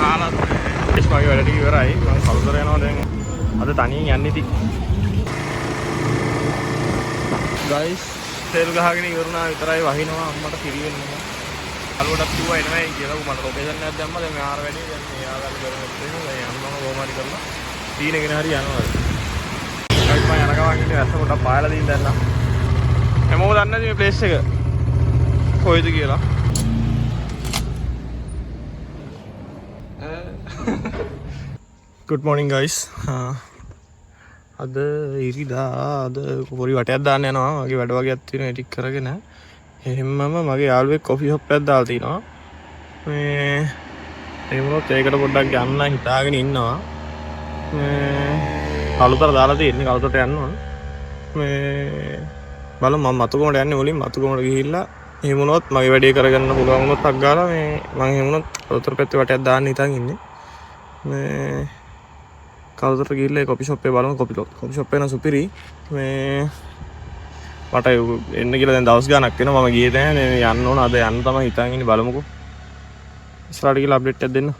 කාලත් ඉස් මගේ වැඩ ටික ඉවරයි. මම කවුරුතර යනවා දැන්. අද තනියෙන් යන්නේ ඉතින්. ගයිස් තෙල් ගහගෙන ඉවරුණා විතරයි වහිනවා අම්මට පිරිවෙන්නේ. අලුවටත් කිව්වා එනවයි කියලා. මට ලොකේෂන් එකක් දැම්මා. දැන් මෙහාර වැඩි දැන් මේ ආගල් කරගෙන ඉන්නවා. දැන් යනවා කොහොමද කරලා. තීනගෙන හරි යනවා. ගයිස් මම යන ගමන් ඉන්නේ ඇත්ත පොඩක් පායලා දින් දැන්. හැමෝම දන්නේ නැති මේ ප්ලේස් එක කොයිද කියලා. Good morning guys. අද ඉරිදා අද පොරි වටයක් දාන්න යනවා. මගේ වැඩ වගේක් තියෙනවා ටික කරගෙන. එහෙම්මම මගේ යාළුවෙක් කොෆි ෂොප් එකක් දාලා තිනවා. මේ ඒකනොත් ඒකට පොඩ්ඩක් යන්න හිතාගෙන ඉන්නවා. මේ කලුතර දාලා තියෙන්නේ කලුතරට යන්න ඕන. මේ බලමු මම මතුගමට යන්නේ මුලින් මතුගමට ගිහිල්ලා එහෙම වුණොත් මගේ වැඩේ කරගන්න පුළුවන් වුණොත් අක් ගාලා මේ මම එහෙම වුණොත් කලුතර පැත්තේ වටයක් දාන්න හිතාගෙන ඉන්නේ. මේ කවුරුතර ගිහිල්ලා කොපි ෂොප් එකේ බලමු කොපි ෂොප් එක නම් සුපිරි. මේ මට එන්න කියලා දැන් දවස් ගාණක් වෙනවා මම ගියේ නැහැ. මේ යන්න ඕන අද යන්න තමයි හිතාගෙන ඉන්නේ බලමුකෝ. ඉස්සරහට ගිහලා අප්ඩේට් එකක් දෙන්න.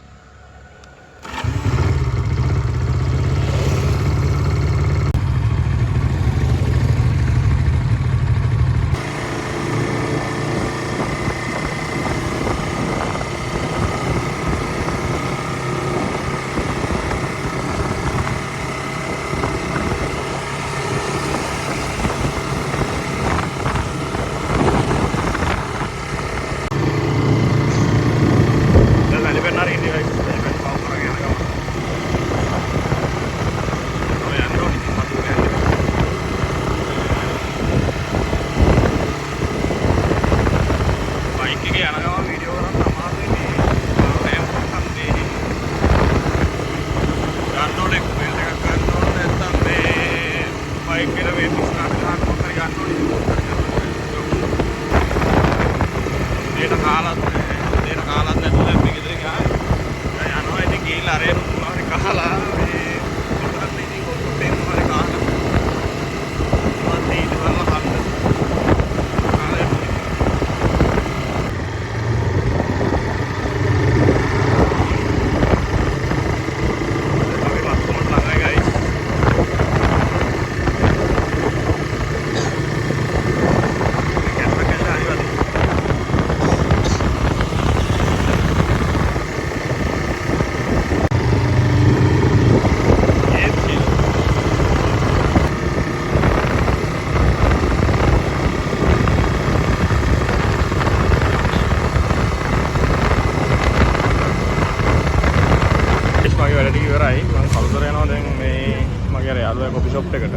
කොපි ෂොප් එකට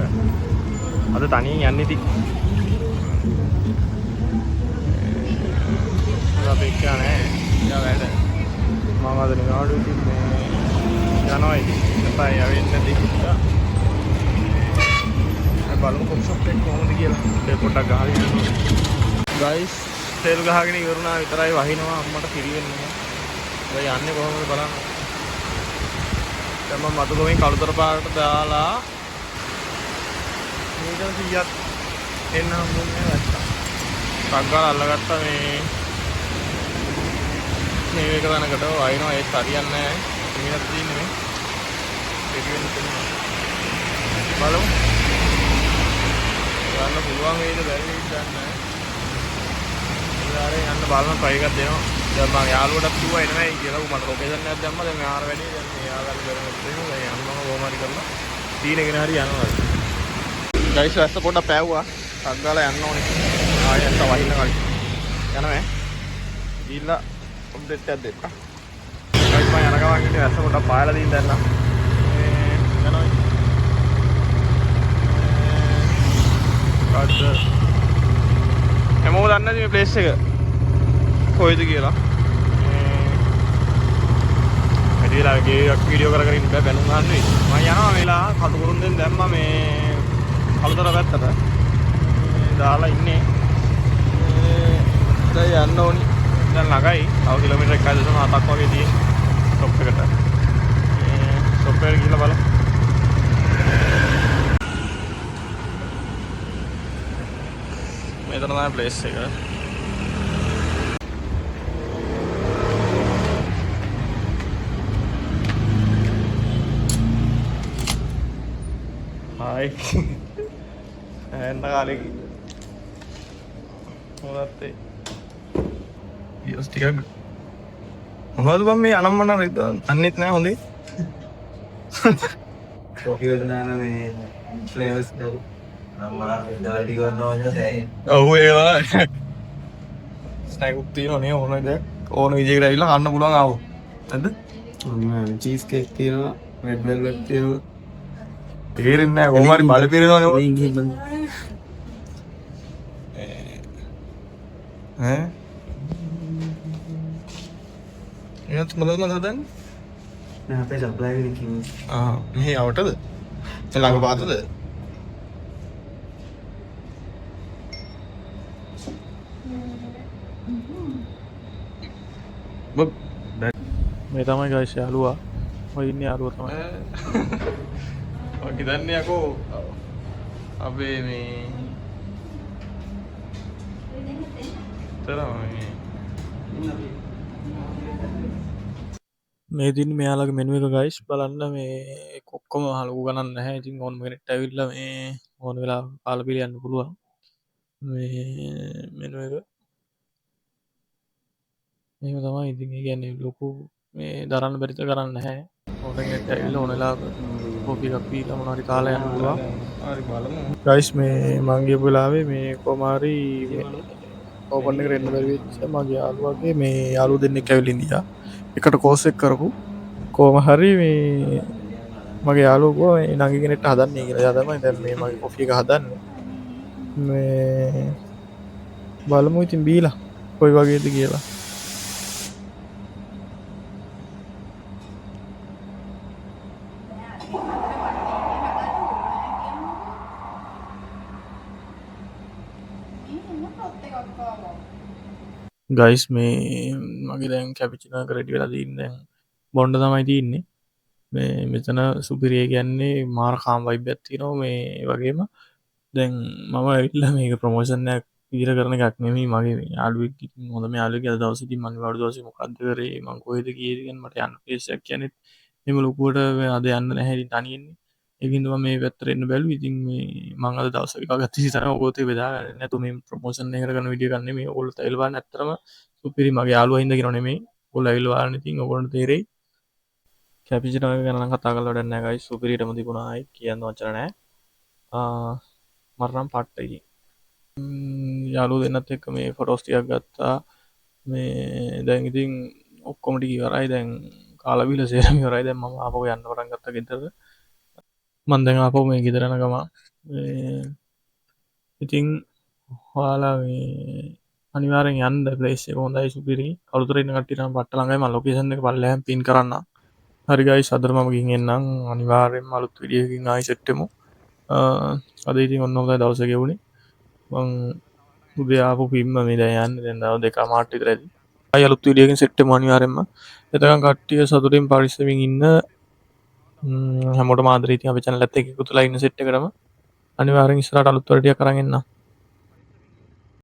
අද තනියෙන් යන්නේ ඉතින්. අපි කියන්නේ යා වැඩ මම අද නිවාඩු ඉතින් මේ යනවා ඉතින්. එපා යවෙන්න දෙකිට. බලමු කොපි ෂොප් එක කොහොමද කියලා. ඒක පොඩ්ඩක් ගහගෙන යනවා. ගයිස් තෙල් ගහගෙන ඉවරුණා විතරයි වහිනවා අම්මට පිරිවෙන්නේ. ඔය යන්නේ කොහොමද බලන්න. දැන් මම මතුගමෙන් කලුතර පාරට දාලා මීටර් 100ක් එන්න හම්බුනේ නැත්තම්. පග්ගාල අල්ලගත්තා මේ එක තැනකට වයින්නවා ඒත් හරියන්නේ නැහැ. මීටර් තියෙන්නේ මේ. ඒක වෙන තියෙනවා. බලමු. ගන්න පුළුවන් වේද බැරි වේද දන්නේ නැහැ. ඉතින් යන්න බලන try එකක් දෙනවා. දැන් මම යාළුවටත් කිව්වා එනවයි කියලා. මට ලොකේෂන් එකක් දැම්මා. දැන් මෙහාර වැඩි දැන් මේ ආගල් කරගෙන ඉන්නවා. දැන් යනවා කොහොම හරි කරලා තීනගෙන හරි යනවා. ගයිස් වැස්ස පොඩ්ඩක් පෑවුවා. ටක් ගාලා යන්න ඕනේ. ආයෙත් වහින්න කලින්. යනවා. ගිහිල්ලා අප්ඩේට් එකක් දෙන්න. ගයිස් මම යන ගමන් ඉන්නේ වැස්ස පොඩ්ඩක් පායලා දින් දැන්. මේ යනවා. හැමෝම දන්නේ නැති මේ ප්ලේස් එක කොයිද කියලා. වැඩිලා වීඩියෝ කර කර ඉන්න බෑ බැලුම් ගන්න වෙයි. මම යනවා වෙලා කටුකුරුන්ෙන් දැම්මා මේ කලුතර පැත්තට. දාලා ඉන්නේ. දැන් යන්න ඕනි. දැන් ළඟයි. තව කිලෝමීටර් 1.7ක් වගේ තියෙන ස්ටොප් එකට. ස්ටොප් එකට ගිහලා බලමු. මෙතන තමයි ප්ලේස් එක. ආයි ඇන්න කාලෙකි මොනත්තේ ටිකක් මොකද බං මේ අනම්මන රිද්ද අන්නෙත් නෑ හොඳේ කොපි වලට දාන මේ ෆ්ලේවර්ස් දරු අම්මලා ඩාඩි කරනවා නේද ඔව් ඒවා ස්නැක්ස් තියෙනවා නේ ඕන දෙයක් ඕන විදිහකට ඇවිල්ලා කන්න පුළුවන් ආවෝ නැද්ද චීස් කේක් තියෙනවා රෙඩ් වෙල්වෙට් තියෙනවා තේරෙන්නේ නැහැ කොහොම හරි බල පිරෙනවනේ ඔය එළින් ගිහින් බලන්න ඈ එයාත් මොනවද හදන්නේ නෑ අපේ සප්ලයි කෙනෙක් ඉන්නවා මෙහි අවටද ළඟ පාතද මේ තමයි ගයිස් යාළුවා ඔය ඉන්නේ යාළුවා තමයි ඔය කිදන්නේ යකෝ අපේ මේ මේ දින මෙයාලගේ මෙනු එක ගයිස් බලන්න මේ කොක්කොම හලු ගණන් නැහැ ඉතින් ඕන කෙනෙක්ට ඇවිල්ලා මේ ඕන වෙලා කාලා පිළියන්න පුළුවන් මේ මෙනු එක එහෙම තමයි ඉතින් ඒ කියන්නේ ලොකු මේ දරන්න බැරිත කරන්න නැහැ ඕන කෙනෙක්ට ඇවිල්ලා ඕන වෙලාවක කොපි එකක් පීලා මොනවා හරි කාලා යන්න පුළුවන් හරි බලමු ගයිස් මේ මං ගියපු වෙලාවේ මේ කොමාරි ඕපන් එකට එන්න බැරි වෙච්ච මගේ යාළුවාගේ මේ යාළුවෝ දෙන්නෙක් ඇවිල්ලා ඉඳියා එකට කෝස් එක කරපු කොහොම හරි මේ මගේ යාළුවෝ මේ නංගි කෙනෙක්ට හදන්නේ කියලා. එයා තමයි දැන් මේ මගේ කොෆි එක හදන්නේ. මේ බලමු ඉතින් බීලා කොයි වගේද කියලා. ගයිස් මේ මගේ දැන් කැපිචිනෝ එක රෙඩි වෙලා තියෙන්නේ දැන් බොන්න තමයි තියෙන්නේ මේ මෙතන සුපිරිය කියන්නේ මාර කාම් වයිබ් එකක් තියෙනවා මේ වගේම දැන් මම ඇවිල්ලා මේක ප්‍රොමෝෂන් එකක් විදිහට කරන එකක් නෙමෙයි මගේ යාළුවෙක් ඉතින් හොඳම යාළුවෙක් අද දවසේ ඉතින් මම වඩ දවසේ මොකද්ද කරේ මම කොහෙද ගියේ කියන මට යන්න ප්ලේස් එකක් කියන්නේ එහෙම ලොකුවට අද යන්න නැහැ ඉතින් තනියෙන්නේ ඒකින්ද මම මේ පැත්තට එන්න බැලුවා ඉතින් මේ මම අද දවසේ එකක් ඉතින් ඔයගොල්ලෝ බෙදාගන්න නැතු මේ ප්‍රොමෝෂන් එක කරන වීඩියෝ එකක් නෙමෙයි ඔයගොල්ලෝ තැවිල බලන්න ඇත්තටම සුපිරි මගේ යාළුවා හින්දා කියනව නෙමෙයි ඔයගොල්ලෝ ඇවිල්ලා බලන්න ඉතින් ඔයගොල්ලන්ට තේරෙයි කැපිචිනෝ එක ගැන නම් කතා කරලා වැඩක් නැහැ ගයිස් සුපිරිටම තිබුණා ආයි කියන්න වචන නැහැ මට නම් පට්ට ඉතින් යාළුවෝ දෙන්නත් එක්ක මේ ෆොටෝස් ටිකක් ගත්තා මේ දැන් ඉතින් ඔක්කොම ටික ඉවරයි දැන් කාලා බීලා සේරම ඉවරයි දැන් මම ආපහු යන්න පටන් ගත්තා ගෙදරට මම දැන් ආපහු මේ ගෙදර යන ගම ඉතින් ඔයාලා මේ අනිවාර්යෙන් යන්න ප්ලේස් එක හොඳයි සුපිරි කලුතර ඉන්න කට්ටියට නම් පට්ට ළඟයි මම ලොකේෂන් එක පල්ලෙහාම පින් කරන්න හරි ගයිස් අද මම ගිහින් එන්නම් අනිවාර්යෙන්ම අලුත් වීඩියෝ එකකින් ආයි සෙට් වෙමු අද ඉතින් ඔන්න ඔතන දවස ගෙවුනේ මං උදේ ආපු පිම්ම මේ දැන් යන්නේ දැන් දවස් 2:00 විතර ඇති ආයි අලුත් වීඩියෝ එකකින් සෙට් වෙමු අනිවාර්යෙන්ම එතකන් කට්ටිය සතුටින් පරිස්සමින් ඉන්න හැමෝටම ආදරේ ඉතින් අපේ channel එකත් එක්ක එකතුලා ඉන්න සෙට් එකටම අනිවාර්යෙන් ඉස්සරහට අලුත් වීඩියෝ කරන් එන්න